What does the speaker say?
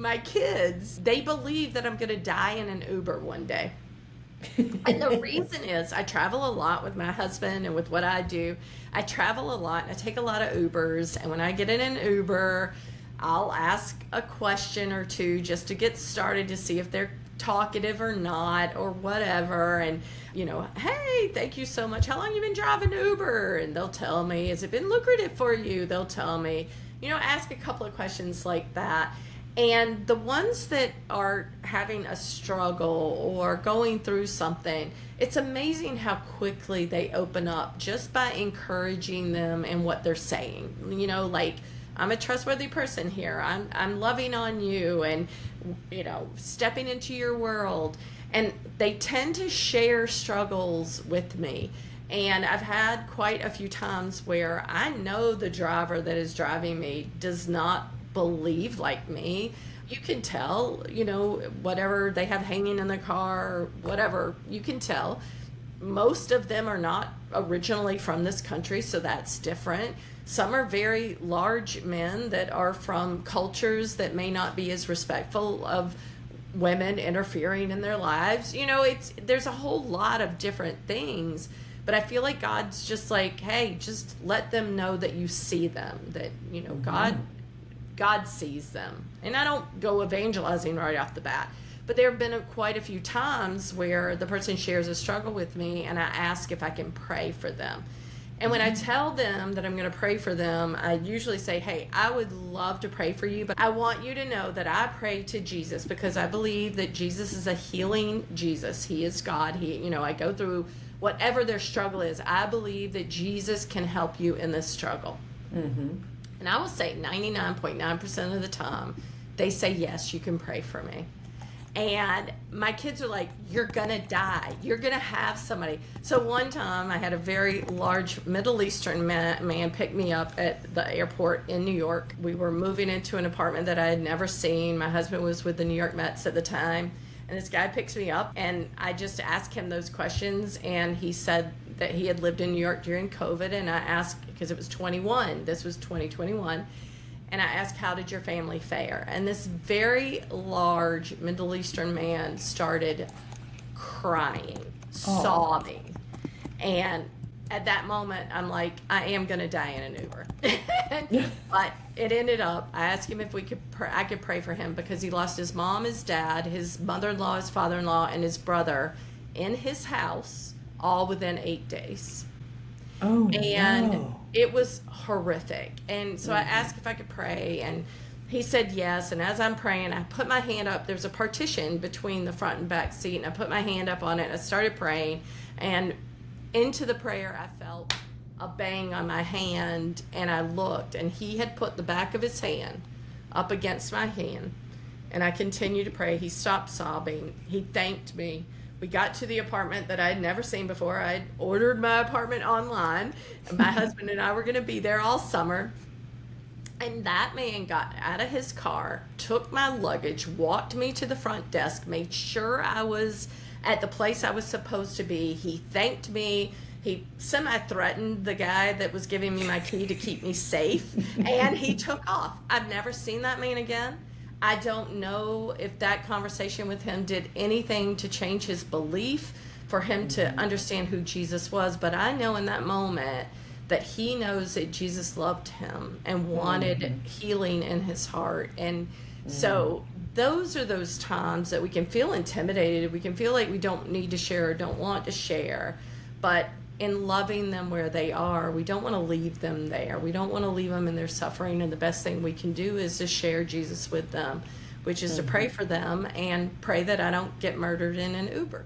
My kids, they believe that I'm going to die in an Uber one day. And the reason is I travel a lot with my husband and with what I do. I travel a lot and I take a lot of Ubers. And when I get in an Uber, I'll ask a question or two just to get started to see if they're talkative or not or whatever. And, hey, thank you so much. How long you been driving Uber? And they'll tell me. Has it been lucrative for you? They'll tell me. Ask a couple of questions like that. And the ones that are having a struggle or going through something, it's amazing how quickly they open up just by encouraging them in what they're saying. Like, I'm a trustworthy person here. I'm loving on you and, stepping into your world. And they tend to share struggles with me. And I've had quite a few times where I know the driver that is driving me does not believe like me. You can tell, whatever they have hanging in their car, or whatever, you can tell. Most of them are not originally from this country, so that's different. Some are very large men that are from cultures that may not be as respectful of women interfering in their lives. There's a whole lot of different things. But I feel like God's just like, hey, just let them know that you see them, that, God sees them. And I don't go evangelizing right off the bat. But there have been quite a few times where the person shares a struggle with me and I ask if I can pray for them. And when I tell them that I'm going to pray for them, I usually say, hey, I would love to pray for you, but I want you to know that I pray to Jesus because I believe that Jesus is a healing Jesus. He is God. I go through whatever their struggle is. I believe that Jesus can help you in this struggle. Mm-hmm. And I will say 99.9% of the time, they say, yes, you can pray for me. And my kids are like, you're going to die. You're going to have somebody. So one time I had a very large Middle Eastern man pick me up at the airport in New York. We were moving into an apartment that I had never seen. My husband was with the New York Mets at the time. And this guy picks me up and I just asked him those questions. And he said that he had lived in New York during COVID. And I asked, because it was 21, this was 2021. And I asked, how did your family fare? And this very large Middle Eastern man started crying, sobbing. And at that moment, I'm like, I am going to die in an Uber. But it ended up, I asked him if I could pray for him because he lost his mom, his dad, his mother-in-law, his father-in-law, and his brother in his house all within 8 days. And no. It was horrific. And so I asked if I could pray, and he said yes. And as I'm praying, I put my hand up. There's a partition between the front and back seat, and I put my hand up on it, and I started praying. And into the prayer, I felt a bang on my hand, and I looked, and he had put the back of his hand up against my hand. And I continued to pray. He stopped sobbing. He thanked me. We got to the apartment that I had never seen before. I had ordered my apartment online. And my husband and I were going to be there all summer. And that man got out of his car, took my luggage, walked me to the front desk, made sure I was at the place I was supposed to be. He thanked me. He semi-threatened the guy that was giving me my key to keep me safe. And he took off. I've never seen that man again. I don't know if that conversation with him did anything to change his belief, for him to understand who Jesus was. But I know in that moment that he knows that Jesus loved him and wanted healing in his heart. And so those are those times that we can feel intimidated. We can feel like we don't need to share or don't want to share. But in loving them where they are, we don't want to leave them there. We don't want to leave them in their suffering. And the best thing we can do is to share Jesus with them, which is to pray for them and pray that I don't get murdered in an Uber.